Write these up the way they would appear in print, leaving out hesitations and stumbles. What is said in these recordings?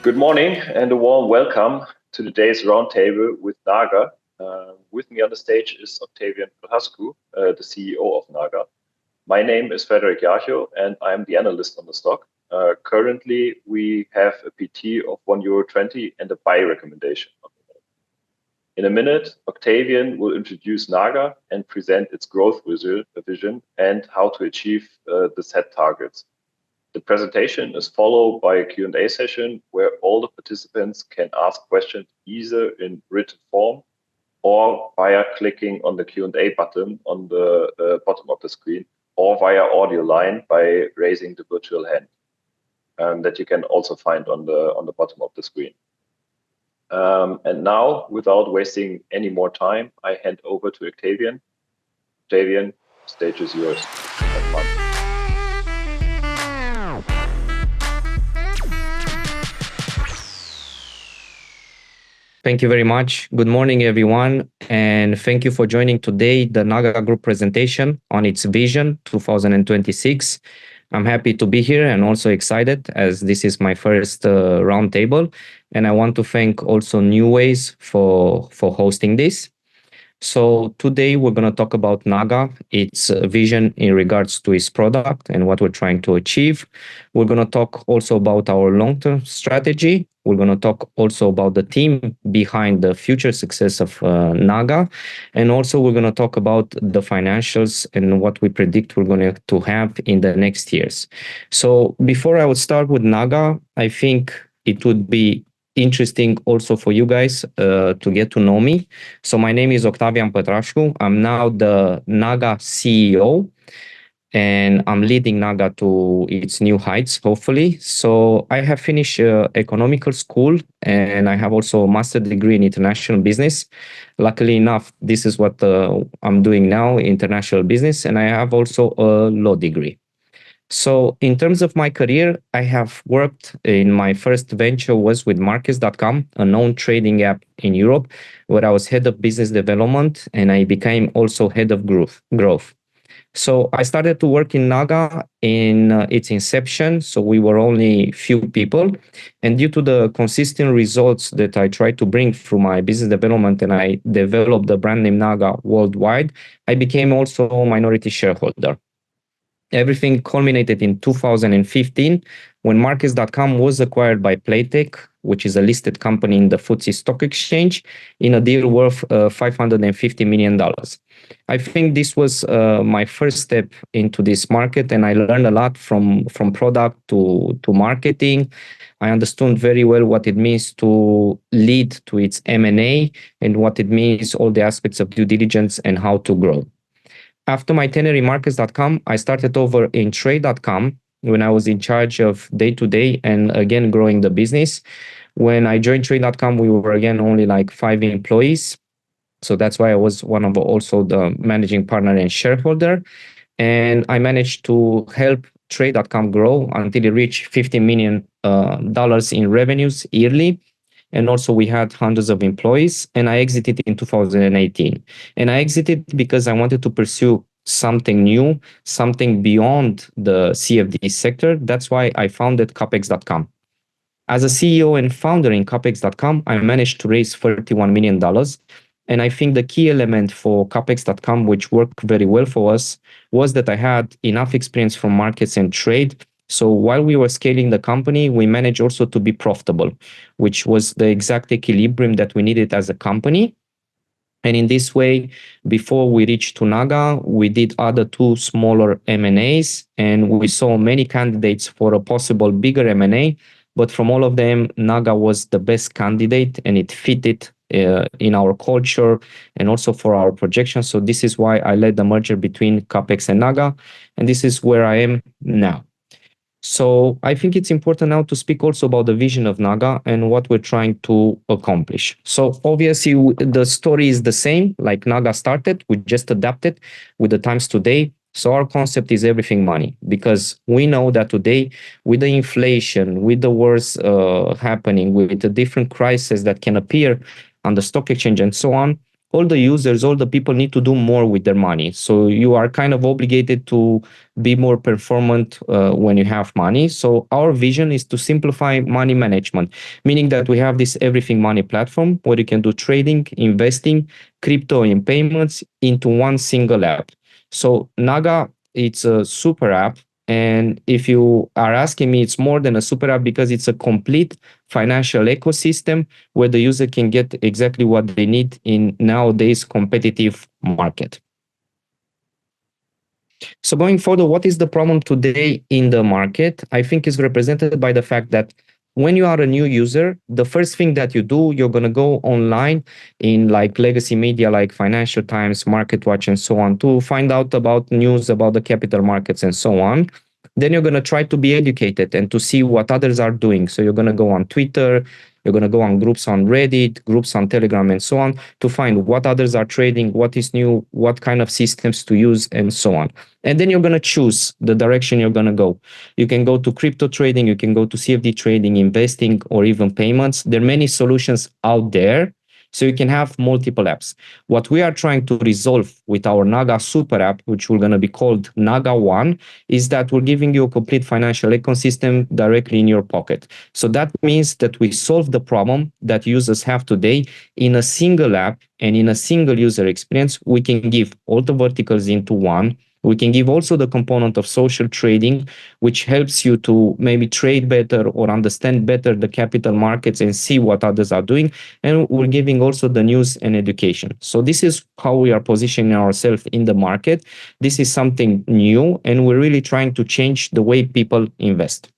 Good morning and a warm welcome to today's roundtable with NAGA. With me on the stage is Octavian Patrascu, the CEO of NAGA. My name is Frederick Jarcho and I'm the analyst on the stock. Currently, we have a PT of €1.20 and a buy recommendation. In a minute, Octavian will introduce NAGA and present its growth vision and how to achieve the set targets. The presentation is followed by a Q&A session where all the participants can ask questions either in written form or via clicking on the Q&A button on the bottom of the screen, or via audio line by raising the virtual hand that you can also find on the bottom of the screen. And now, without wasting any more time, I hand over to Octavian. Octavian, stage is yours. Have fun. Thank you very much. Good morning, everyone. And thank you for joining today the NAGA Group presentation on its vision 2026. I'm happy to be here and also excited as this is my first roundtable. And I want to thank also NuWays for hosting this. So today we're going to talk about NAGA, its vision in regards to its product and what we're trying to achieve. We're going to talk also about our long-term strategy. We're going to talk also about the team behind the future success of NAGA. And also we're going to talk about the financials and what we predict we're going to have in the next years. So before I would start with NAGA, I think it would be interesting also for you guys to get to know me. So my name is Octavian Patrascu. I'm now the NAGA CEO and I'm leading NAGA to its new heights, hopefully. So I have finished economical school and I have also a master's degree in international business. Luckily enough, this is what I'm doing now, international business, and I have also a law degree. So in terms of my career, I have worked in my first venture was with Markets.com, a known trading app in Europe, where I was head of business development and I became also head of growth. So I started to work in NAGA in its inception. So we were only few people. And due to the consistent results that I tried to bring through my business development and I developed the brand name NAGA worldwide, I became also a minority shareholder. Everything culminated in 2015 when Markets.com was acquired by Playtech, which is a listed company in the FTSE stock exchange, in a deal worth $550 million. I think this was my first step into this market, and I learned a lot from product to marketing. I understood very well what it means to lead to its M&A and what it means, all the aspects of due diligence and how to grow. After my tenure in Markets.com, I started over in Trade.com when I was in charge of day-to-day and again growing the business. When I joined Trade.com, we were again only like 5 employees. So that's why I was one of also the managing partner and shareholder. And I managed to help Trade.com grow until it reached $50 million in revenues yearly. And also we had hundreds of employees, and I exited in 2018. And I exited because I wanted to pursue something new, something beyond the CFD sector. That's why I founded Capex.com. As a CEO and founder in Capex.com, I managed to raise $31 million. And I think the key element for Capex.com, which worked very well for us, was that I had enough experience from markets and trade. So while we were scaling the company, we managed also to be profitable, which was the exact equilibrium that we needed as a company. And in this way, before we reached to NAGA, we did other 2 smaller M&As, and we saw many candidates for a possible bigger M&A. But from all of them, NAGA was the best candidate, and it fitted in our culture and also for our projections. So this is why I led the merger between Capex and NAGA, and this is where I am now. So I think it's important now to speak also about the vision of NAGA and what we're trying to accomplish. So obviously the story is the same, like NAGA started, we just adapted with the times today. So our concept is everything money, because we know that today with the inflation, with the wars happening, with the different crises that can appear on the stock exchange and so on, all the users, all the people need to do more with their money. So you are kind of obligated to be more performant when you have money. So our vision is to simplify money management, meaning that we have this everything money platform where you can do trading, investing, crypto and payments into one single app. So NAGA, it's a super app. And if you are asking me, it's more than a super app because it's a complete financial ecosystem where the user can get exactly what they need in nowadays competitive market. So going forward, what is the problem today in the market? I think is represented by the fact that when you are a new user, the first thing that you do, you're going to go online in like legacy media like Financial Times, MarketWatch, and so on to find out about news about the capital markets and so on. Then you're going to try to be educated and to see what others are doing. So you're going to go on Twitter, you're going to go on groups on Reddit, groups on Telegram, and so on to find what others are trading, what is new, what kind of systems to use, and so on. And then you're going to choose the direction you're going to go. You can go to crypto trading, you can go to CFD trading, investing, or even payments. There are many solutions out there. So you can have multiple apps. What we are trying to resolve with our NAGA super app, which we're going to be called NAGA One, is that we're giving you a complete financial ecosystem directly in your pocket. So that means that we solve the problem that users have today in a single app and in a single user experience. We can give all the verticals into one. We can give also the component of social trading, which helps you to maybe trade better or understand better the capital markets and see what others are doing. And we're giving also the news and education. So this is how we are positioning ourselves in the market. This is something new, and we're really trying to change the way people invest.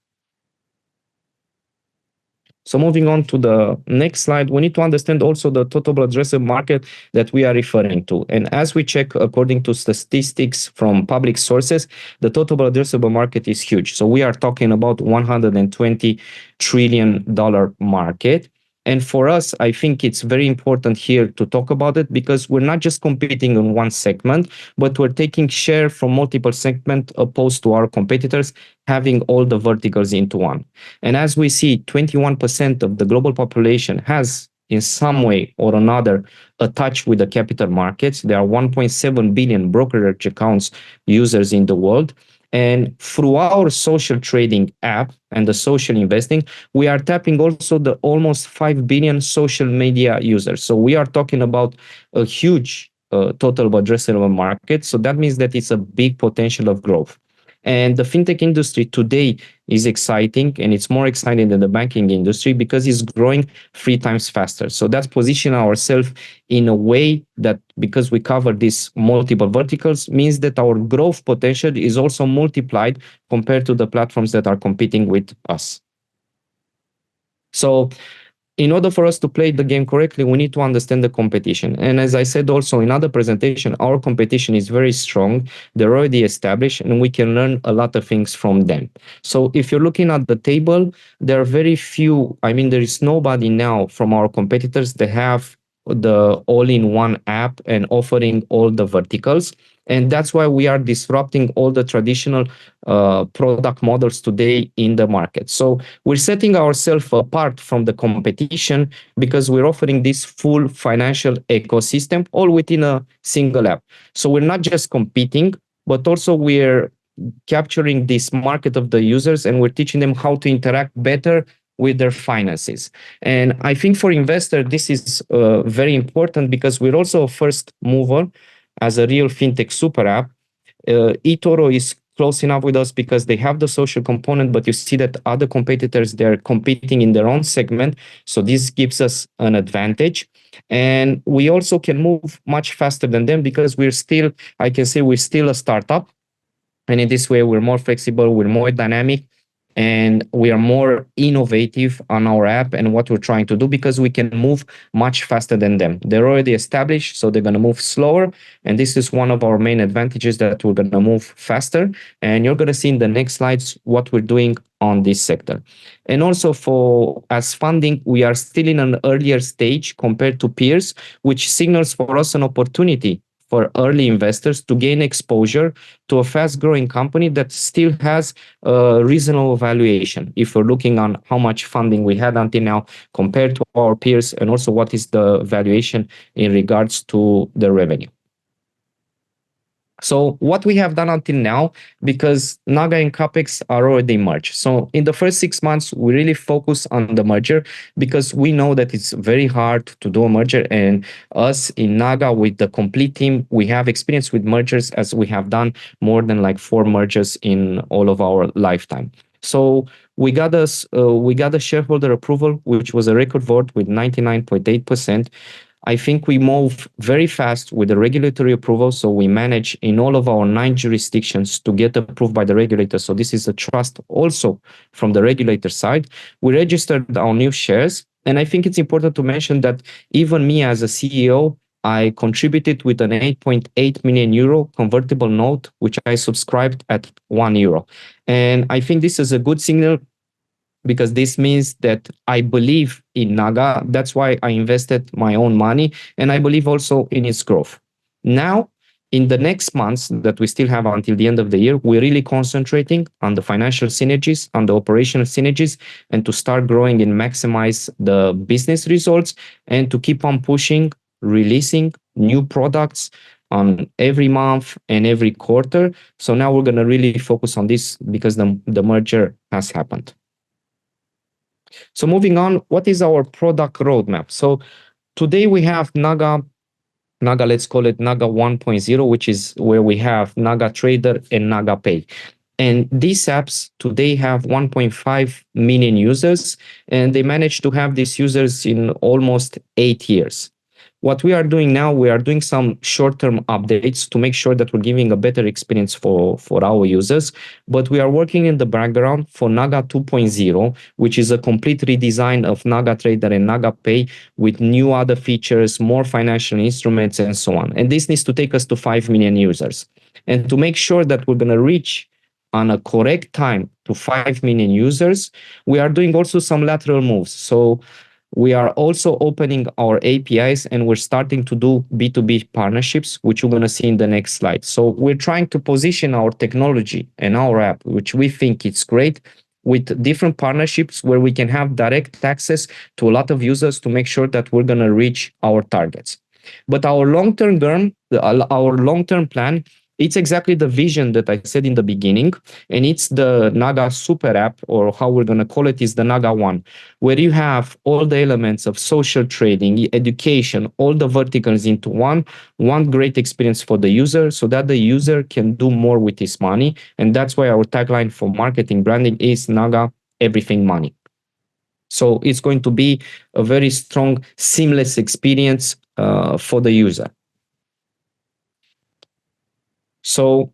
So moving on to the next slide, we need to understand also the total addressable market that we are referring to. And as we check according to statistics from public sources, the total addressable market is huge. So we are talking about $120 trillion market. And for us, I think it's very important here to talk about it because we're not just competing in one segment, but we're taking share from multiple segments opposed to our competitors having all the verticals into one. And as we see, 21% of the global population has in some way or another a touch with the capital markets. There are 1.7 billion brokerage accounts users in the world. And through our social trading app and the social investing, we are tapping also the almost 5 billion social media users. So we are talking about a huge total addressable market. So that means that it's a big potential of growth. And the fintech industry today is exciting, and it's more exciting than the banking industry because it's growing 3 times faster. So that's position ourselves in a way that, because we cover these multiple verticals, means that our growth potential is also multiplied compared to the platforms that are competing with us. So in order for us to play the game correctly, we need to understand the competition. And as I said also in other presentation, our competition is very strong. They're already established, and we can learn a lot of things from them. So if you're looking at the table, there are very few, there is nobody now from our competitors that have the all-in-one app and offering all the verticals. And that's why we are disrupting all the traditional product models today in the market. So we're setting ourselves apart from the competition because we're offering this full financial ecosystem all within a single app. So we're not just competing, but also we're capturing this market of the users, and we're teaching them how to interact better with their finances. And I think for investors, this is very important because we're also a first mover as a real fintech super app. Outtro is close enough with us because they have the social component, but you see that other competitors, they're competing in their own segment. So this gives us an advantage. And we also can move much faster than them because we're still a startup. And in this way, we're more flexible, we're more dynamic, and we are more innovative on our app and what we're trying to do because we can move much faster than them. They're already established, so they're going to move slower. And this is one of our main advantages, that we're going to move faster. And you're going to see in the next slides what we're doing on this sector. And also as funding, we are still in an earlier stage compared to peers, which signals for us an opportunity for early investors to gain exposure to a fast-growing company that still has a reasonable valuation. If we're looking on how much funding we had until now compared to our peers, and also what is the valuation in regards to the revenue. So what we have done until now, because NAGA and CAPEX are already merged. So in the first 6 months, we really focus on the merger because we know that it's very hard to do a merger. And us in NAGA with the complete team, we have experience with mergers as we have done more than like 4 mergers in all of our lifetime. So we got a shareholder approval, which was a record vote with 99.8%. I think we move very fast with the regulatory approval. So we manage in all of our 9 jurisdictions to get approved by the regulator. So this is a trust also from the regulator side. We registered our new shares. And I think it's important to mention that even me as a CEO, I contributed with an 8.8 million euro convertible note, which I subscribed at €1. And I think this is a good signal because this means that I believe in NAGA. That's why I invested my own money, and I believe also in its growth. Now, in the next months that we still have until the end of the year, we're really concentrating on the financial synergies, on the operational synergies, and to start growing and maximize the business results, and to keep on pushing, releasing new products on every month and every quarter. So now we're going to really focus on this because the merger has happened. So moving on, what is our product roadmap? So today we have NAGA, let's call it NAGA 1.0, which is where we have NAGA Trader and NAGA Pay. And these apps today have 1.5 million users, and they managed to have these users in almost 8 years. What we are doing now, we are doing some short-term updates to make sure that we're giving a better experience for our users. But we are working in the background for NAGA 2.0, which is a complete redesign of NAGA Trader and NAGA Pay with new other features, more financial instruments, and so on. And this needs to take us to 5 million users. And to make sure that we're going to reach on a correct time to 5 million users, we are doing also some lateral moves. So we are also opening our APIs, and we're starting to do B2B partnerships, which you're going to see in the next slide. So we're trying to position our technology and our app, which we think it's great, with different partnerships where we can have direct access to a lot of users to make sure that we're going to reach our targets. But our long-term plan, it's exactly the vision that I said in the beginning, and it's the NAGA Super App, or how we're going to call it is the NAGA One, where you have all the elements of social trading, education, all the verticals into one great experience for the user, so that the user can do more with his money. And that's why our tagline for marketing branding is NAGA Everything Money. So it's going to be a very strong, seamless experience for the user. So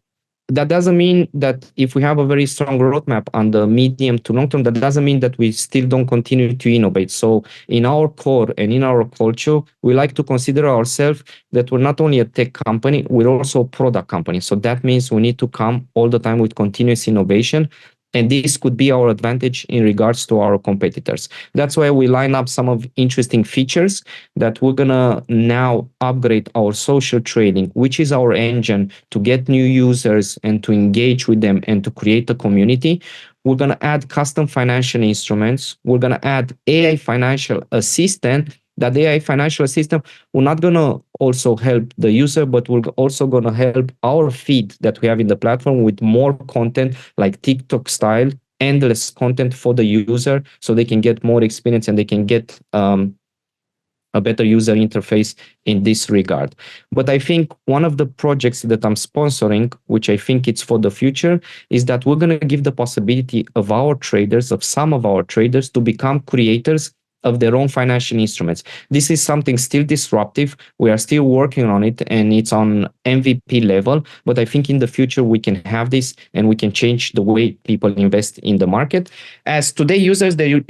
that doesn't mean that if we have a very strong roadmap on the medium to long term, that doesn't mean that we still don't continue to innovate. So in our core and in our culture, we like to consider ourselves that we're not only a tech company, we're also a product company. So that means we need to come all the time with continuous innovation. And this could be our advantage in regards to our competitors. That's why we line up some of interesting features that we're going to now upgrade our social trading, which is our engine to get new users and to engage with them and to create a community. We're going to add custom financial instruments. We're going to add AI financial assistant. That AI financial assistant, we're not going to also help the user, but we're also going to help our feed that we have in the platform with more content, like TikTok style, endless content for the user, so they can get more experience and they can get a better user interface in this regard. But I think one of the projects that I'm sponsoring, which I think it's for the future, is that we're going to give the possibility of our traders, of some of our traders, to become creators of their own financial instruments. This is something still disruptive. We are still working on it, and it's on MVP level. But I think in the future we can have this, and we can change the way people invest in the market. As today users, they're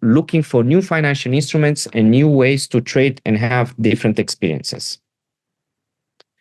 looking for new financial instruments and new ways to trade and have different experiences.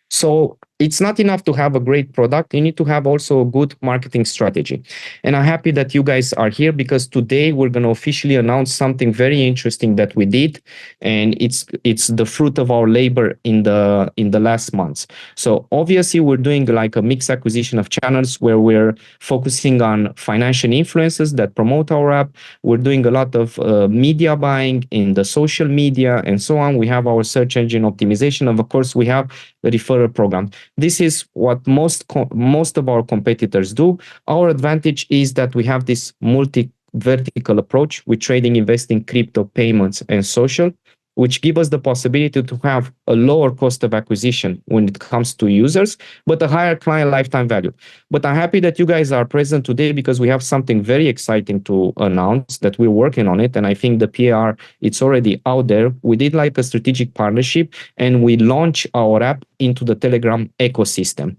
So it's not enough to have a great product. You need to have also a good marketing strategy. And I'm happy that you guys are here, because today we're going to officially announce something very interesting that we did, and it's the fruit of our labor in the last months. So obviously we're doing like a mixed acquisition of channels where we're focusing on financial influencers that promote our app. We're doing a lot of media buying in the social media and so on. We have our search engine optimization, and of course we have the referral program. This is what most of our competitors do. Our advantage is that we have this multi-vertical approach with trading, investing, crypto, payments, and social, which give us the possibility to have a lower cost of acquisition when it comes to users, but a higher client lifetime value. But I'm happy that you guys are present today, because we have something very exciting to announce that we're working on it. And I think the PR, it's already out there. We did like a strategic partnership, and we launched our app into the Telegram ecosystem.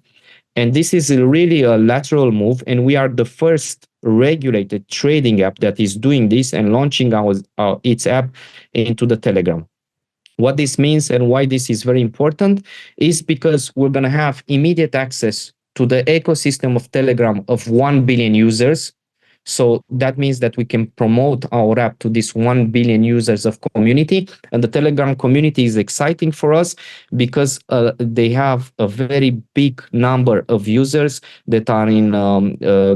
And this is really a lateral move, and we are the first regulated trading app that is doing this and launching its app into the Telegram. What this means and why this is very important is because we're going to have immediate access to the ecosystem of Telegram of 1 billion users. So that means that we can promote our app to this 1 billion users of community. And the Telegram community is exciting for us because they have a very big number of users that are in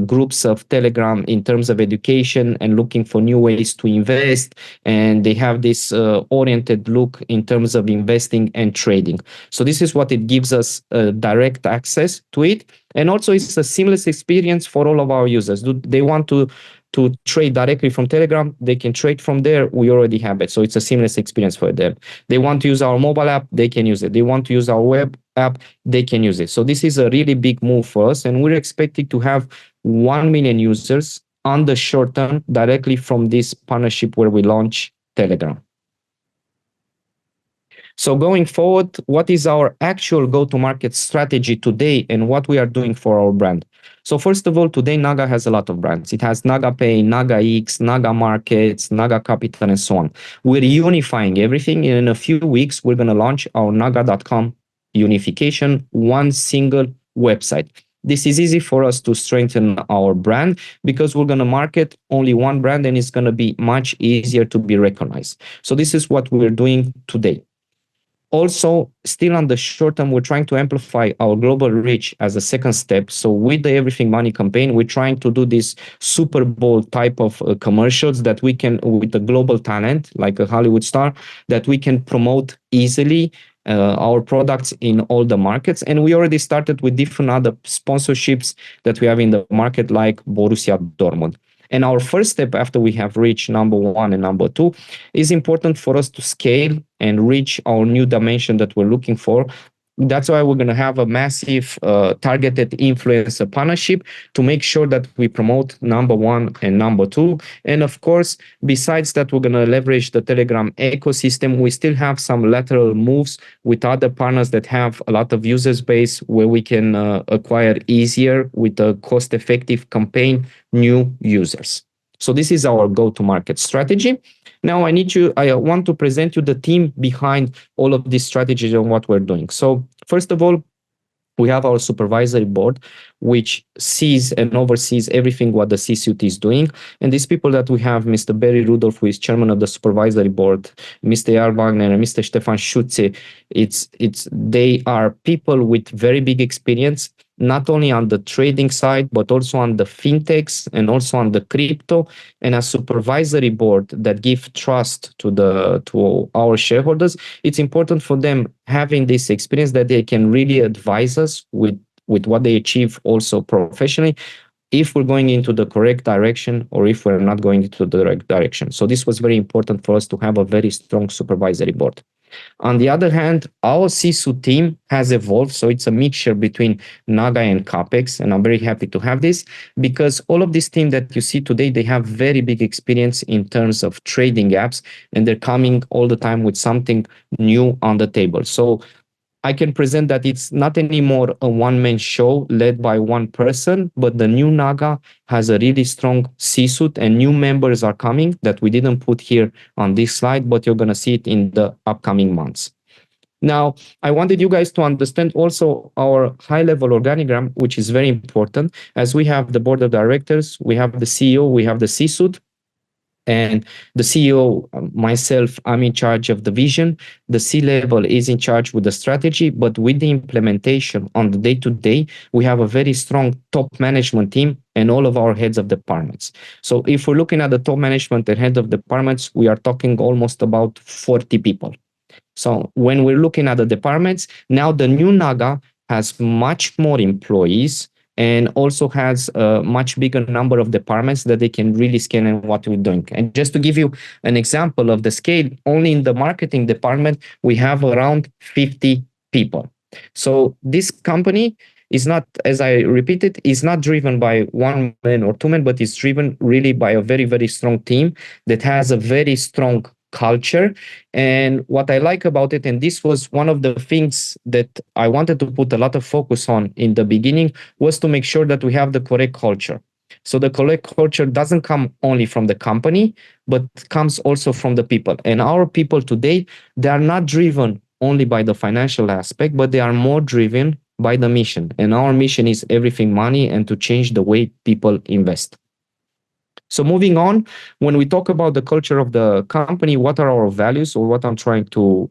groups of Telegram in terms of education and looking for new ways to invest. And they have this oriented look in terms of investing and trading. So this is what it gives us direct access to it. And also it's a seamless experience for all of our users. Do they want to trade directly from Telegram? They can trade from there. We already have it. So it's a seamless experience for them. They want to use our mobile app, they can use it. They want to use our web app, they can use it. So this is a really big move for us. And we're expecting to have 1 million users on the short term directly from this partnership where we launch Telegram. So going forward, what is our actual go-to-market strategy today and what we are doing for our brand? So first of all, today NAGA has a lot of brands. It has NAGA Pay, NAGA X, NAGA Markets, NAGA Capital, and so on. We're unifying everything. And in a few weeks, we're going to launch our NAGA.com unification, one single website. This is easy for us to strengthen our brand because we're going to market only one brand, and it's going to be much easier to be recognized. So this is what we're doing today. Also, still on the short term, we're trying to amplify our global reach as a second step. So with the Everything Money campaign, we're trying to do this Super Bowl type of commercials that we can, with a global talent, like a Hollywood star, that we can promote easily our products in all the markets. And we already started with different other sponsorships that we have in the market, like Borussia Dortmund. And our first step after we have reached number 1 and number 2 is important for us to scale and reach our new dimension that we're looking for. That's why we're going to have a massive targeted influencer partnership to make sure that we promote number 1 and number 2. And of course, besides that, we're going to leverage the Telegram ecosystem. We still have some lateral moves with other partners that have a lot of users base where we can acquire easier with a cost-effective campaign new users. So this is our go-to-market strategy. Now I want to present you the team behind all of these strategies and what we're doing. So first of all, we have our supervisory board, which sees and oversees everything what the C-suite is doing. And these people that we have, Mr. Barry Rudolph, who is chairman of the supervisory board, Mr. Jar Wagner, and Mr. Stefan Schutze, they are people with very big experience, not only on the trading side, but also on the fintechs and also on the crypto, and a supervisory board that give trust to our shareholders. It's important for them having this experience that they can really advise us with what they achieve also professionally, if we're going into the correct direction or if we're not going into the correct direction. So this was very important for us to have a very strong supervisory board. On the other hand, our CISO team has evolved, so it's a mixture between NAGA and CAPEX, and I'm very happy to have this because all of this team that you see today, they have very big experience in terms of trading apps, and they're coming all the time with something new on the table. So I can present that it's not anymore a one-man show led by one person, but the new NAGA has a really strong C-suite, and new members are coming that we didn't put here on this slide, but you're going to see it in the upcoming months. Now, I wanted you guys to understand also our high-level organigram, which is very important, as we have the board of directors, we have the CEO, we have the C-suite, and the CEO, myself, I'm in charge of the vision. The C-level is in charge with the strategy, but with the implementation on the day-to-day, we have a very strong top management team and all of our heads of departments. So if we're looking at the top management and head of departments, we are talking almost about 40 people. So when we're looking at the departments, now the new NAGA has much more employees and also has a much bigger number of departments that they can really scale in what we're doing. And just to give you an example of the scale, only in the marketing department, we have around 50 people. So this company is not, as I repeated, is not driven by one man or two men, but it's driven really by a very, very strong team that has a very strong culture. And what I like about it, and this was one of the things that I wanted to put a lot of focus on in the beginning, was to make sure that we have the correct culture. So the correct culture doesn't come only from the company, but comes also from the people. And our people today, they are not driven only by the financial aspect, but they are more driven by the mission. And our mission is everything money and to change the way people invest. So moving on, when we talk about the culture of the company, what are our values, or what I'm trying to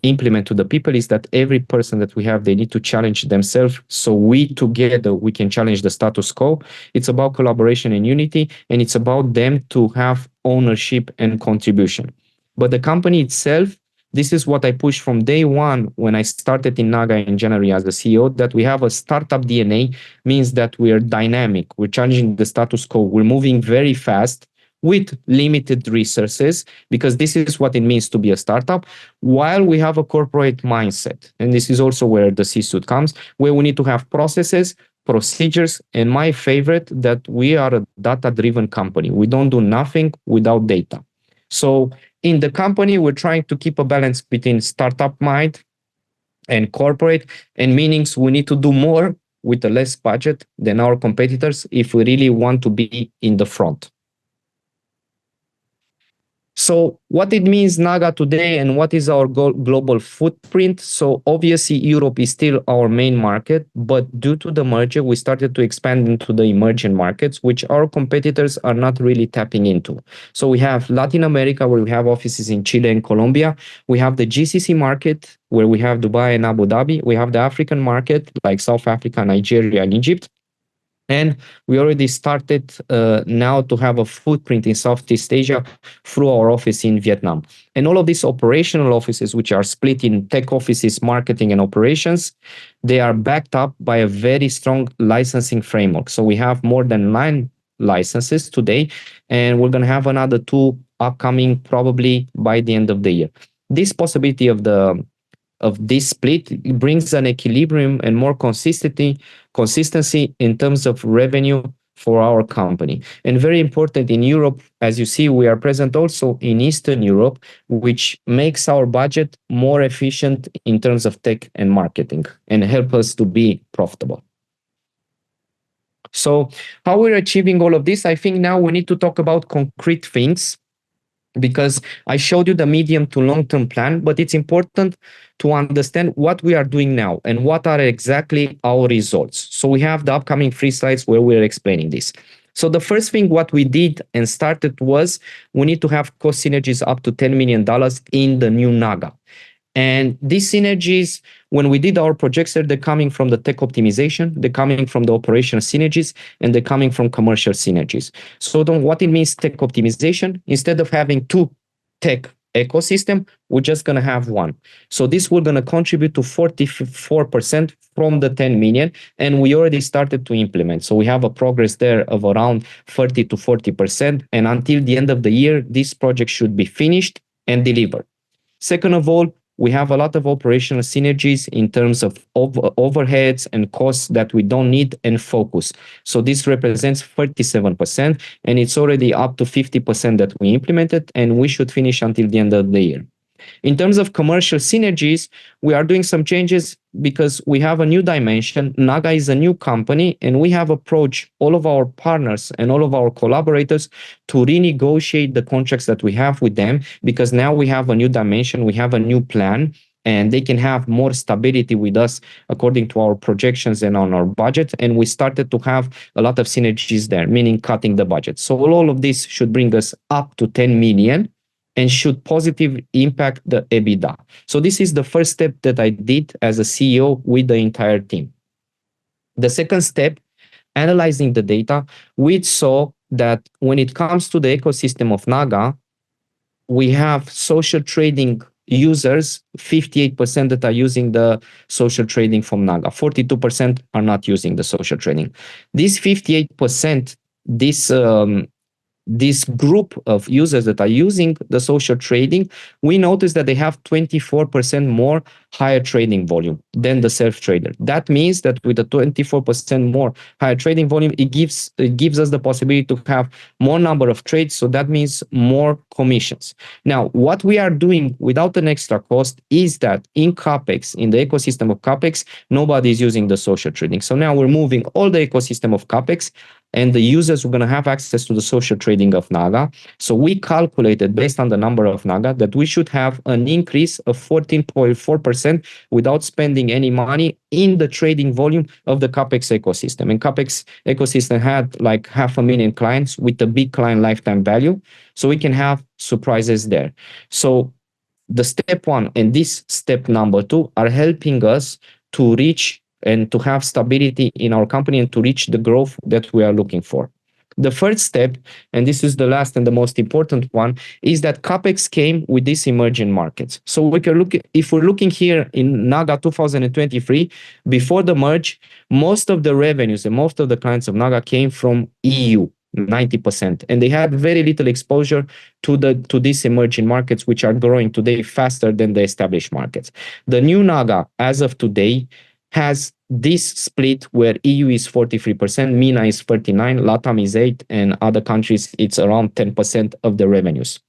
implement to the people is that every person that we have, they need to challenge themselves. So we together, we can challenge the status quo. It's about collaboration and unity, and it's about them to have ownership and contribution. But the company itself, this is what I pushed from day one when I started in NAGA in January as the CEO, that we have a startup DNA, means that we are dynamic, we're challenging the status quo, we're moving very fast with limited resources, because this is what it means to be a startup, while we have a corporate mindset. And this is also where the C-suite comes, where we need to have processes, procedures, and my favorite, that we are a data-driven company. We don't do nothing without data. So in the company, we're trying to keep a balance between startup mind and corporate, and meanings we need to do more with a less budget than our competitors if we really want to be in the front. So what it means NAGA today, and what is our global footprint? So obviously Europe is still our main market, but due to the merger, we started to expand into the emerging markets, which our competitors are not really tapping into. So we have Latin America, where we have offices in Chile and Colombia. We have the GCC market, where we have Dubai and Abu Dhabi. We have the African market, like South Africa, Nigeria, and Egypt. And we already started now to have a footprint in Southeast Asia through our office in Vietnam. And all of these operational offices, which are split in tech offices, marketing, and operations, they are backed up by a very strong licensing framework. So we have more than 9 licenses today, and we're going to have another 2 upcoming probably by the end of the year. This possibility of this split brings an equilibrium and more consistency in terms of revenue for our company. And very important, in Europe, as you see, we are present also in Eastern Europe, which makes our budget more efficient in terms of tech and marketing and help us to be profitable. So how we're achieving all of this, I think now we need to talk about concrete things, because I showed you the medium to long-term plan, but it's important to understand what we are doing now and what are exactly our results. So we have the upcoming 3 slides where we're explaining this. So the first thing what we did and started was we need to have cost synergies up to $10 million in the new NAGA. And these synergies, when we did our projections, they're coming from the tech optimization, they're coming from the operational synergies, and they're coming from commercial synergies. So what it means tech optimization, instead of having 2 tech ecosystem, we're just going to have 1. So this will going to contribute to 44% from the 10 million, and we already started to implement. So we have a progress there of around 30 to 40%, and until the end of the year, this project should be finished and delivered. Second of all, we have a lot of operational synergies in terms of overheads and costs that we don't need and focus. So this represents 37%, and it's already up to 50% that we implemented, and we should finish until the end of the year. In terms of commercial synergies, we are doing some changes because we have a new dimension. NAGA is a new company, and we have approached all of our partners and all of our collaborators to renegotiate the contracts that we have with them, because now we have a new dimension, we have a new plan, and they can have more stability with us according to our projections and on our budget. And we started to have a lot of synergies there, meaning cutting the budget. So all of this should bring us up to 10 million and should positively impact the EBITDA. So this is the first step that I did as a CEO with the entire team. The second step, analyzing the data, we saw that when it comes to the ecosystem of NAGA, we have social trading users, 58% that are using the social trading from NAGA, 42% are not using the social trading. This 58%, this group of users that are using the social trading, we notice that they have 24% more higher trading volume than the self-trader. That means that with a 24% more higher trading volume, it gives us the possibility to have more number of trades. So that means more commissions. Now, what we are doing without an extra cost is that in CAPEX, in the ecosystem of CAPEX, nobody is using the social trading. So now we're moving all the ecosystem of CAPEX, and the users are going to have access to the social trading of NAGA. So we calculated based on the number of NAGA that we should have an increase of 14.4% without spending any money in the trading volume of the CAPEX ecosystem. And CAPEX ecosystem had like 500,000 clients with a big client lifetime value. So we can have surprises there. So the step one and this step number two are helping us to reach and to have stability in our company and to reach the growth that we are looking for. The first step, and this is the last and the most important one, is that CAPEX came with these emerging markets. So we can look, if we're looking here in NAGA 2023, before the merge, most of the revenues and most of the clients of NAGA came from EU, 90%, and they had very little exposure to these emerging markets, which are growing today faster than the established markets. The new NAGA, as of today, has this split where EU is 43%, MENA is 39%, LATAM is 8%, and other countries, it's around 10% of the revenues.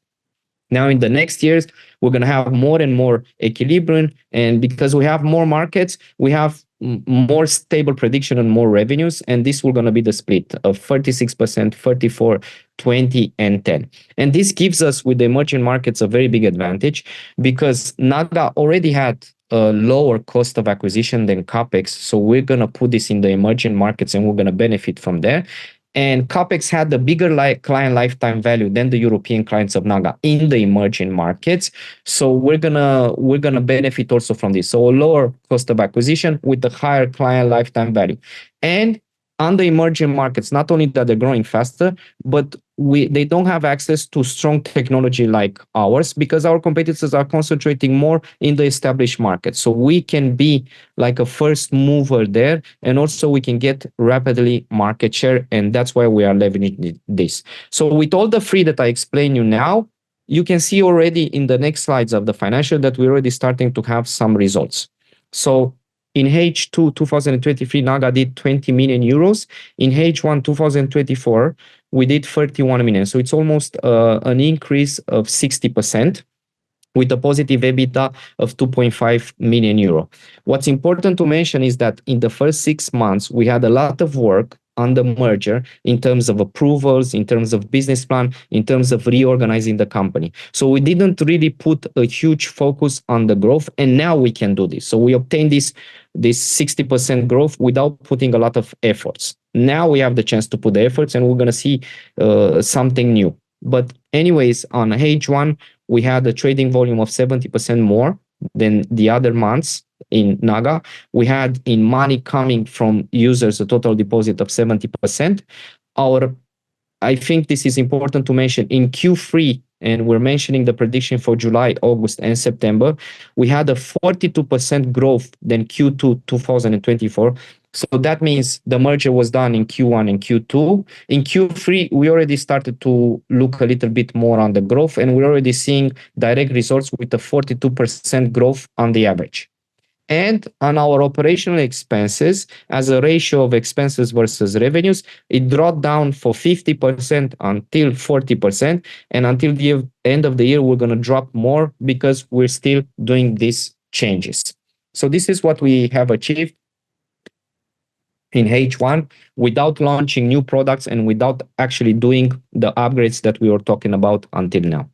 Now, in the next years, we're going to have more and more equilibrium, and because we have more markets, we have more stable prediction and more revenues, and this will going to be the split of 36%, 44%, 20%, and 10%. And this gives us, with the emerging markets, a very big advantage because NAGA already had a lower cost of acquisition than CAPEX, so we're going to put this in the emerging markets and we're going to benefit from there. And CAPEX had the bigger client lifetime value than the European clients of NAGA in the emerging markets. So we're gonna benefit also from this. So a lower cost of acquisition with the higher client lifetime value. And on the emerging markets, not only that they're growing faster, but they don't have access to strong technology like ours because our competitors are concentrating more in the established market. So we can be like a first mover there, and also we can get rapidly market share, and that's why we are leveraging this. So with all the three that I explained you now, you can see already in the next slides of the financial that we're already starting to have some results. So in H2 2023, NAGA did 20 million euros. In H1 2024, we did 31 million. So it's almost an increase of 60% with a positive EBITDA of 2.5 million euro. What's important to mention is that in the first 6 months, we had a lot of work on the merger in terms of approvals, in terms of business plan, in terms of reorganizing the company. So we didn't really put a huge focus on the growth, and now we can do this. So we obtained this 60% growth without putting a lot of efforts. Now we have the chance to put the efforts, and we're going to see something new. But anyways, on H1, we had a trading volume of 70% more than the other months in NAGA. We had in money coming from users a total deposit of 70%. I think this is important to mention in Q3, and we're mentioning the prediction for July, August, and September, we had a 42% growth than Q2 2024. So that means the merger was done in Q1 and Q2. In Q3, we already started to look a little bit more on the growth, and we're already seeing direct results with a 42% growth on the average. And on our operational expenses, as a ratio of expenses versus revenues, it dropped down for 50% until 40%. And until the end of the year, we're going to drop more because we're still doing these changes. So this is what we have achieved in H1 without launching new products and without actually doing the upgrades that we were talking about until now.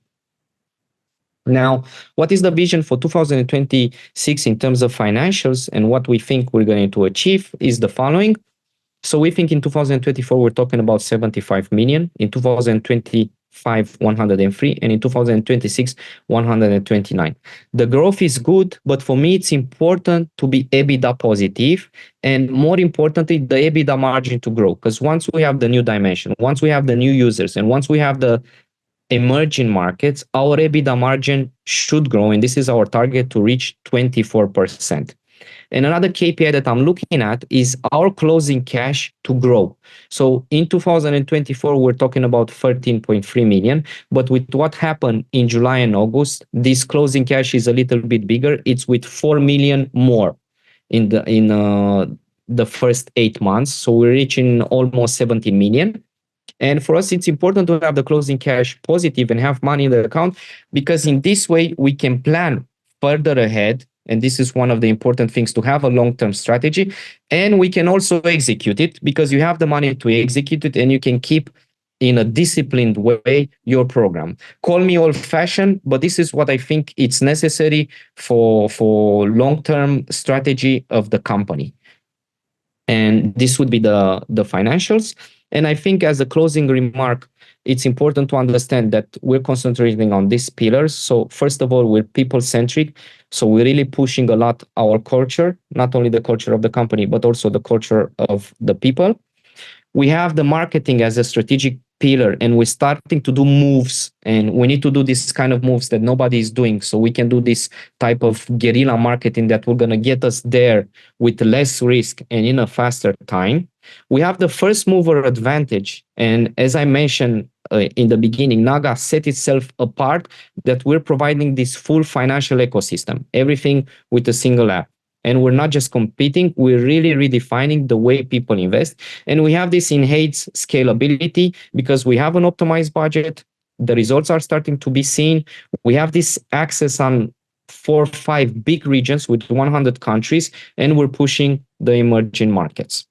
Now, what is the vision for 2026 in terms of financials and what we think we're going to achieve is the following. So we think in 2024, we're talking about 75 million, in 2025, 103, and in 2026, 129. The growth is good, but for me, it's important to be EBITDA positive, and more importantly, the EBITDA margin to grow. Because once we have the new dimension, once we have the new users, and once we have the emerging markets, our EBITDA margin should grow, and this is our target to reach 24%. And another KPI that I'm looking at is our closing cash to grow. So in 2024, we're talking about 13.3 million, but with what happened in July and August, this closing cash is a little bit bigger. It's with 4 million more in the first 8 months. So we're reaching almost 17 million. And for us, it's important to have the closing cash positive and have money in the account, because in this way, we can plan further ahead. And this is one of the important things, to have a long-term strategy. And we can also execute it, because you have the money to execute it, and you can keep in a disciplined way your program. Call me old-fashioned, but this is what I think it's necessary for long-term strategy of the company. And this would be the financials. And I think as a closing remark, it's important to understand that we're concentrating on these pillars. So first of all, we're people-centric. So we're really pushing a lot our culture, not only the culture of the company, but also the culture of the people. We have the marketing as a strategic pillar, and we're starting to do moves, and we need to do this kind of moves that nobody is doing, so we can do this type of guerrilla marketing that will going to get us there with less risk and in a faster time. We have the first mover advantage, and as I mentioned in the beginning, NAGA set itself apart that we're providing this full financial ecosystem, everything with a single app. And we're not just competing, we're really redefining the way people invest. And we have this enhanced scalability because we have an optimized budget. The results are starting to be seen. We have this access on 4 or 5 big regions with 100 countries, and we're pushing the emerging markets.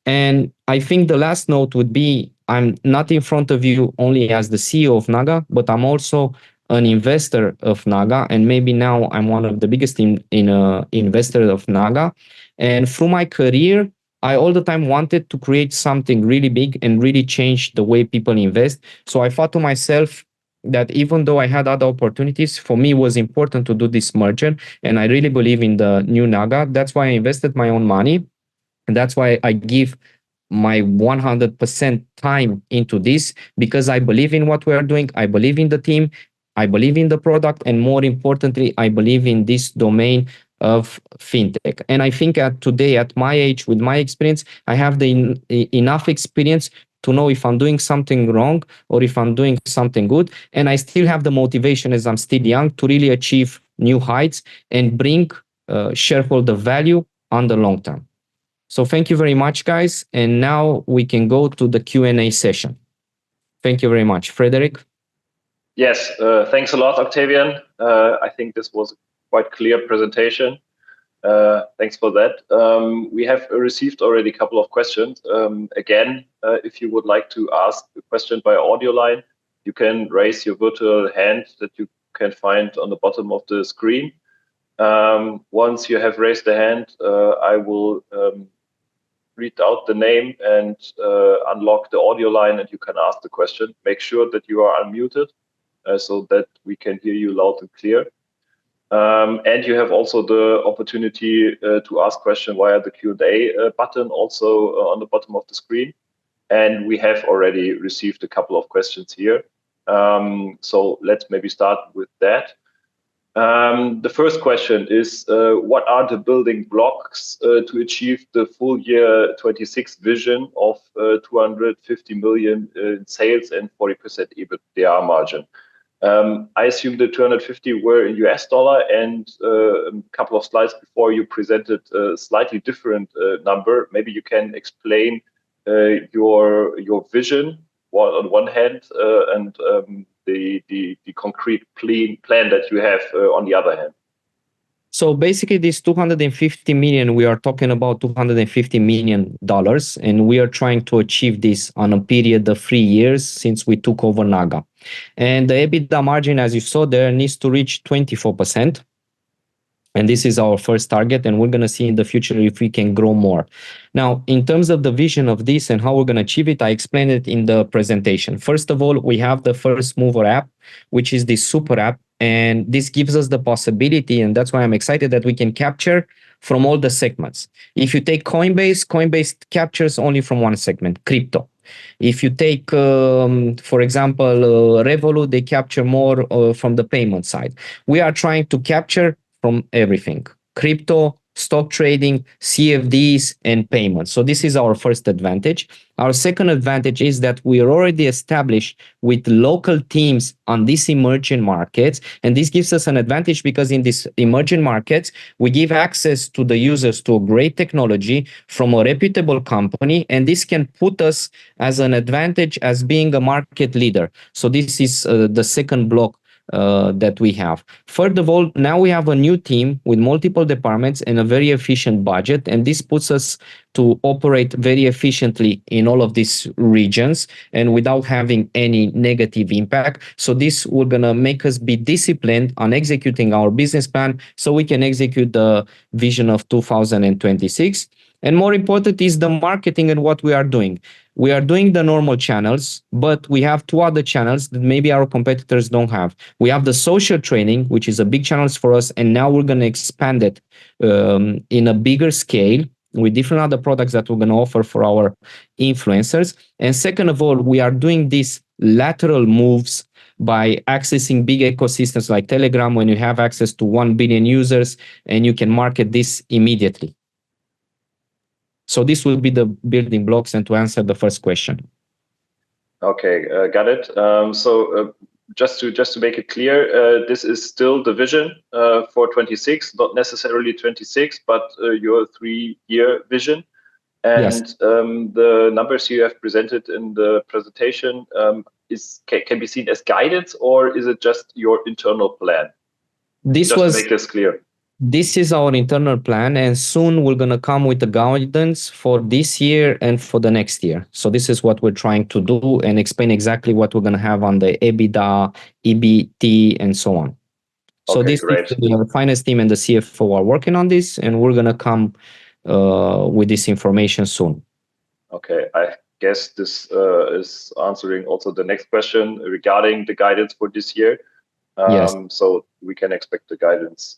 And I think the last note would be, I'm not in front of you only as the CEO of NAGA, but I'm also an investor of NAGA, and maybe now I'm one of the biggest investors of NAGA. And through my career, I all the time wanted to create something really big and really change the way people invest. So I thought to myself that even though I had other opportunities, for me it was important to do this merger, and I really believe in the new NAGA. That's why I invested my own money, and that's why I give my 100% time into this, because I believe in what we are doing. I believe in the team. I believe in the product, and more importantly, I believe in this domain of fintech. And I think today, at my age, with my experience, I have enough experience to know if I'm doing something wrong or if I'm doing something good. And I still have the motivation, as I'm still young, to really achieve new heights and bring shareholder value on the long term. So thank you very much, guys. And now we can go to the Q&A session. Thank you very much. Frederick? Yes, thanks a lot, Octavian. I think this was a quite clear presentation. Thanks for that. We have received already a couple of questions. Again, if you would like to ask a question by audio line, you can raise your virtual hand that you can find on the bottom of the screen. Once you have raised the hand, I will read out the name and unlock the audio line, and you can ask the question. Make sure that you are unmuted, so that we can hear you loud and clear. And you have also the opportunity to ask questions via the Q&A button, also on the bottom of the screen. And we have already received a couple of questions here. So let's maybe start with that. The first question is, what are the building blocks to achieve the full year 26 vision of 250 million in sales and 40% EBITDA margin? I assume the 250 were in US dollar, and a couple of slides before you presented a slightly different number. Maybe you can explain your vision on one hand, and the concrete plan that you have on the other hand. So basically this 250 million, we are talking about $250 million, and we are trying to achieve this on a period of 3 years since we took over NAGA. And the EBITDA margin, as you saw there, needs to reach 24%. And this is our first target, and we're going to see in the future if we can grow more. Now, in terms of the vision of this and how we're going to achieve it, I explained it in the presentation. First of all, we have the first mover app, which is the super app. And this gives us the possibility, and that's why I'm excited that we can capture from all the segments. If you take Coinbase, Coinbase captures only from one segment, crypto. If you take, for example, Revolut, they capture more from the payment side. We are trying to capture from everything: crypto, stock trading, CFDs, and payments. So this is our first advantage. Our second advantage is that we are already established with local teams on these emerging markets. And this gives us an advantage because in these emerging markets, we give access to the users to a great technology from a reputable company. And this can put us as an advantage as being a market leader. So this is the second block that we have. First of all, now we have a new team with multiple departments and a very efficient budget, and this puts us to operate very efficiently in all of these regions and without having any negative impact. So this will gonna make us be disciplined on executing our business plan so we can execute the vision of 2026. And more important is the marketing and what we are doing. We are doing the normal channels, but we have two other channels that maybe our competitors don't have. We have the social training, which is a big channel for us, and now we're going to expand it in a bigger scale with different other products that we're going to offer for our influencers. And second of all, we are doing these lateral moves by accessing big ecosystems like Telegram, when you have access to 1 billion users and you can market this immediately. So this will be the building blocks, and to answer the first question. Okay, got it. So just to make it clear, this is still the vision for 26, not necessarily 26, but your 3-year vision. And yes. The numbers you have presented in the presentation can be seen as guidance, or is it just your internal plan? Just to make this clear. This is our internal plan, and soon we're going to come with the guidance for this year and for the next year. So this is what we're trying to do and explain exactly what we're going to have on the EBITDA, EBT, and so on. So okay, this great. Is the finance team and the CFO are working on this, and we're going to come with this information soon. Okay, I guess this is answering also the next question regarding the guidance for this year. Yes. So we can expect the guidance.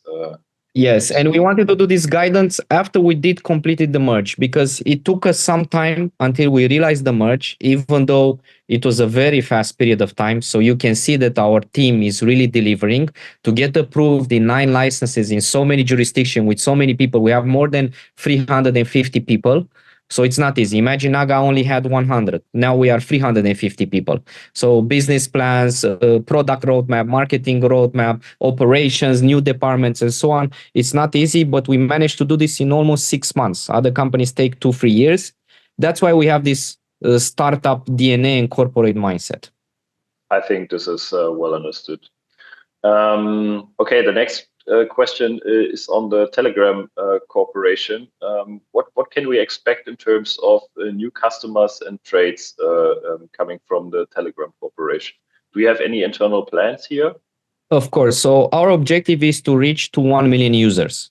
Yes, and we wanted to do this guidance after we did completed the merge, because it took us some time until we realized the merge, even though it was a very fast period of time. So you can see that our team is really delivering to get approved in 9 licenses in so many jurisdictions with so many people. We have more than 350 people. So it's not easy. Imagine NAGA only had 100. Now we are 350 people. So business plans, product roadmap, marketing roadmap, operations, new departments, and so on. It's not easy, but we managed to do this in almost 6 months. Other companies take 2-3 years. That's why we have this startup DNA and corporate mindset. I think this is well understood. Okay, the next question is on the Telegram corporation. What can we expect in terms of new customers and trades coming from the Telegram corporation? Do we have any internal plans here? Of course. So our objective is to reach to 1 million users.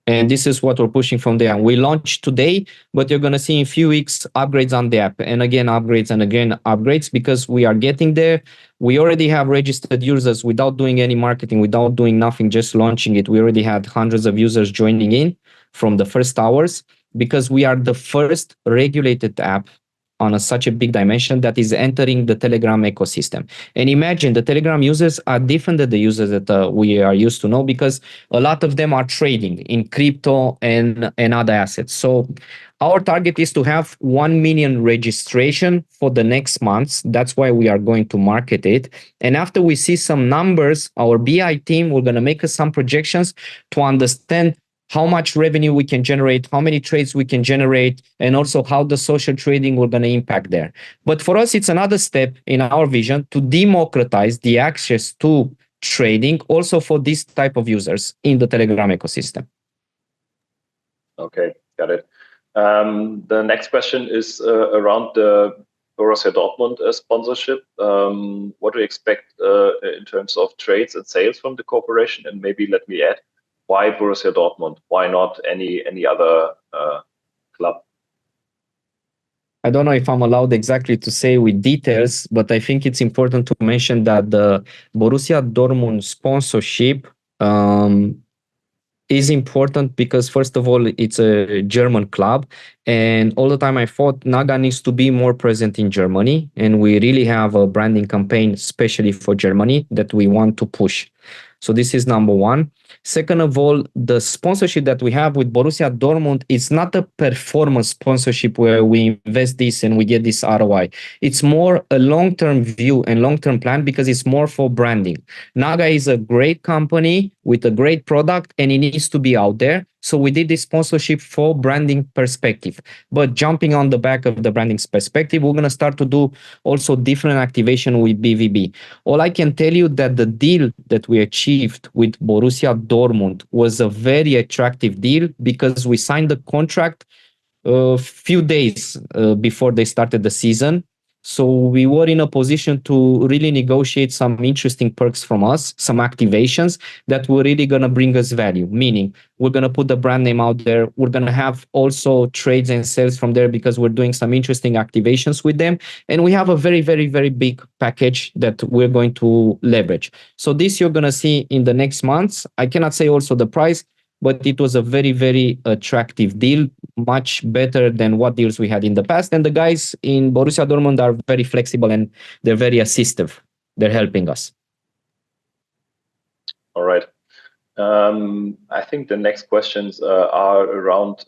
And this is what we're pushing from there. We launched today, but you're going to see in a few weeks upgrades on the app, and again upgrades, because we are getting there. We already have registered users without doing any marketing, without doing nothing, just launching it. We already had hundreds of users joining in from the first hours, because we are the first regulated app on such a big dimension that is entering the Telegram ecosystem. And imagine the Telegram users are different than the users that we are used to know, because a lot of them are trading in crypto and other assets. So our target is to have 1 million registration for the next months. That's why we are going to market it. And after we see some numbers, our BI team, we're going to make us some projections to understand how much revenue we can generate, how many trades we can generate, and also how the social trading will going to impact there. But for us, it's another step in our vision to democratize the access to trading also for this type of users in the Telegram ecosystem. Okay, got it. The next question is around the Borussia Dortmund sponsorship. What do you expect in terms of trades and sales from the corporation? And maybe let me add, why Borussia Dortmund? Why not any other club? I don't know if I'm allowed exactly to say with details, but I think it's important to mention that the Borussia Dortmund sponsorship is important because, first of all, it's a German club. And all the time I thought NAGA needs to be more present in Germany. And we really have a branding campaign, especially for Germany, that we want to push. So this is number one. Second of all, the sponsorship that we have with Borussia Dortmund is not a performance sponsorship where we invest this and we get this ROI. It's more a long-term view and long-term plan because it's more for branding. NAGA is a great company with a great product and it needs to be out there. So we did this sponsorship for branding perspective. But jumping on the back of the branding perspective, we're going to start to do also different activation with BVB. All I can tell you that the deal that we achieved with Borussia Dortmund was a very attractive deal because we signed the contract a few days before they started the season. So we were in a position to really negotiate some interesting perks from us, some activations that were really going to bring us value, meaning we're going to put the brand name out there. We're going to have also trades and sales from there because we're doing some interesting activations with them. And we have a very, very, very big package that we're going to leverage. So this you're going to see in the next months. I cannot say also the price, but it was a very, very attractive deal, much better than what deals we had in the past. And the guys in Borussia Dortmund are very flexible and they're very assistive. They're helping us. All right. I think the next questions are around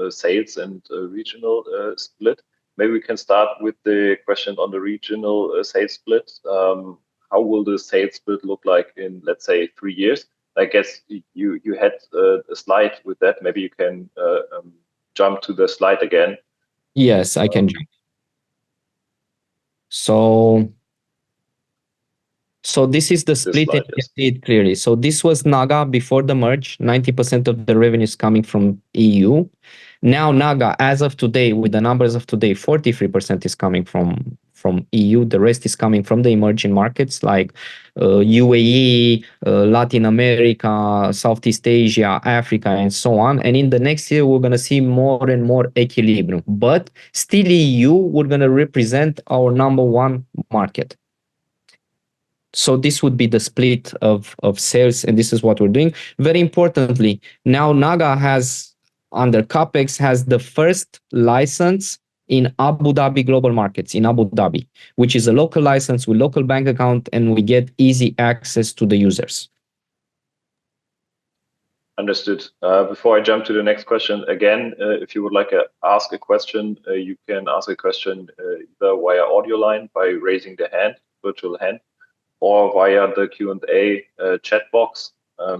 sales and regional split. Maybe we can start with the question on the regional sales split. How will the sales split look like in, let's say, 3 years? I guess you had a slide with that. Maybe you can jump to the slide again. Yes, I can jump. So this is the split, and you see it clearly. So this was NAGA before the merge. 90% of the revenue is coming from EU. Now NAGA, as of today, with the numbers of today, 43% is coming from EU. The rest is coming from the emerging markets like UAE, Latin America, Southeast Asia, Africa, and so on. And in the next year, we're going to see more and more equilibrium. But still EU, we're going to represent our number one market. So this would be the split of sales, and this is what we're doing. Very importantly, now NAGA has, under CAPEX, has the first license in Abu Dhabi global markets, in Abu Dhabi, which is a local license with local bank account, and we get easy access to the users. Understood. Before I jump to the next question, again, if you would like to ask a question, you can ask a question either via audio line by raising the hand, virtual hand, or via the Q&A chat box.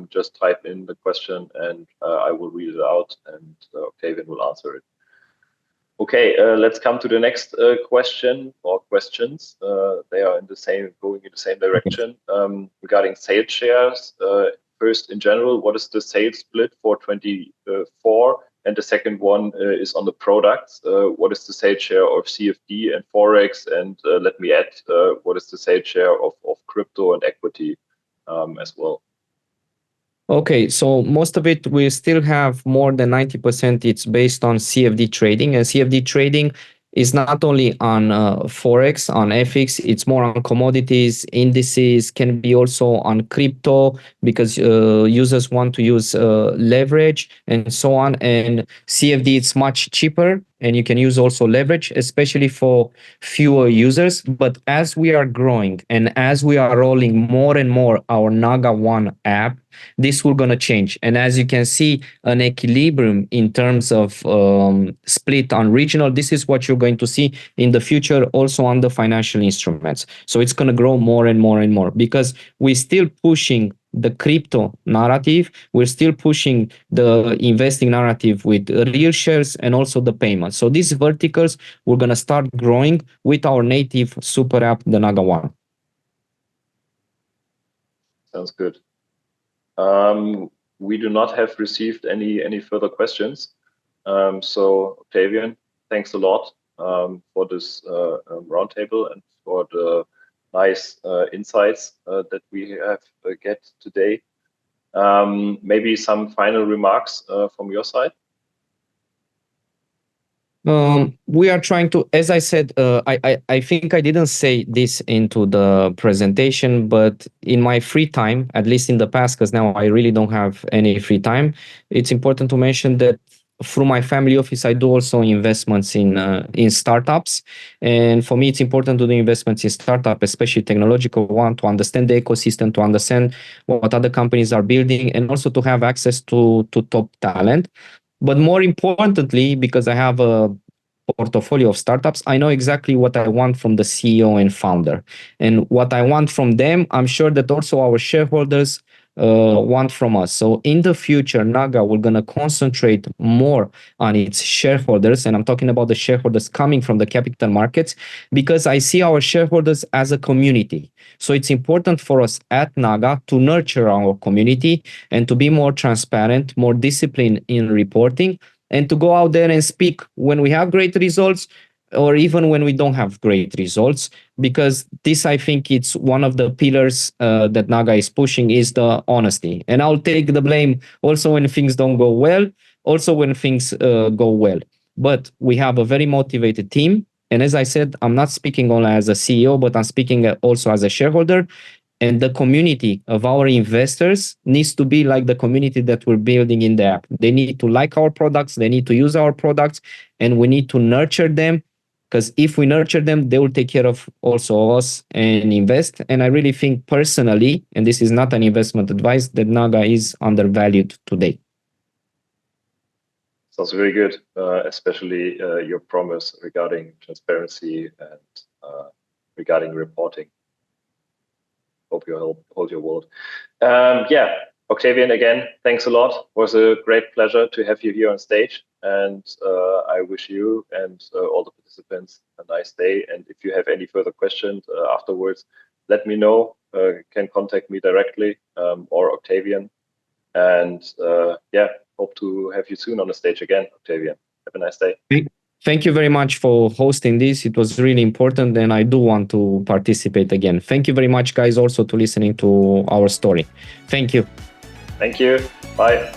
Just type in the question and I will read it out and Octavian will answer it. Okay, let's come to the next question or questions. They are going in the same direction. Regarding sales shares, first, in general, what is the sales split for 24? And the second one is on the products. What is the sales share of CFD and Forex? And let me add, what is the sales share of crypto and equity as well? Okay, so most of it, we still have more than 90%. It's based on CFD trading, and CFD trading is not only on Forex, on FX, it's more on commodities, indices, can be also on crypto because users want to use leverage and so on. And CFD, it's much cheaper and you can use also leverage, especially for fewer users. But as we are growing and as we are rolling more and more our NAGA One app, this will going to change. And as you can see, an equilibrium in terms of split on regional, this is what you're going to see in the future also on the financial instruments. So it's going to grow more and more and more because we're still pushing the crypto narrative. We're still pushing the investing narrative with real shares and also the payments. So these verticals, we're going to start growing with our native super app, the NAGA One. Sounds good. We do not have received any further questions. So Octavian, thanks a lot for this roundtable and for the nice insights that we have get today. Maybe some final remarks from your side. We are trying to, as I said, I think I didn't say this into the presentation, but in my free time, at least in the past, because now I really don't have any free time, it's important to mention that through my family office, I do also investments in startups. And for me, it's important to do investments in startups, especially technological one, to understand the ecosystem, to understand what other companies are building, and also to have access to top talent. But more importantly, because I have a portfolio of startups, I know exactly what I want from the CEO and founder. And what I want from them, I'm sure that also our shareholders want from us. So in the future, NAGA, we're going to concentrate more on its shareholders. And I'm talking about the shareholders coming from the capital markets, because I see our shareholders as a community. So it's important for us at NAGA to nurture our community and to be more transparent, more disciplined in reporting, and to go out there and speak when we have great results, or even when we don't have great results, because this, I think, it's one of the pillars that NAGA is pushing, is the honesty. And I'll take the blame also when things don't go well, also when things go well. But we have a very motivated team. And as I said, I'm not speaking only as a CEO, but I'm speaking also as a shareholder. And the community of our investors needs to be like the community that we're building in the app. They need to like our products, they need to use our products, and we need to nurture them, because if we nurture them, they will take care of also us and invest. And I really think personally, and this is not an investment advice, that NAGA is undervalued today. Sounds very good, especially your promise regarding transparency and regarding reporting. Hope you hold your word. Yeah, Octavian, again, thanks a lot. It was a great pleasure to have you here on stage. And I wish you and all the participants a nice day. And if you have any further questions afterwards, let me know. You can contact me directly or Octavian. And yeah, hope to have you soon on the stage again, Octavian. Have a nice day. Thank you very much for hosting this. It was really important, and I do want to participate again. Thank you very much, guys, also to listening to our story. Thank you. Thank you. Bye.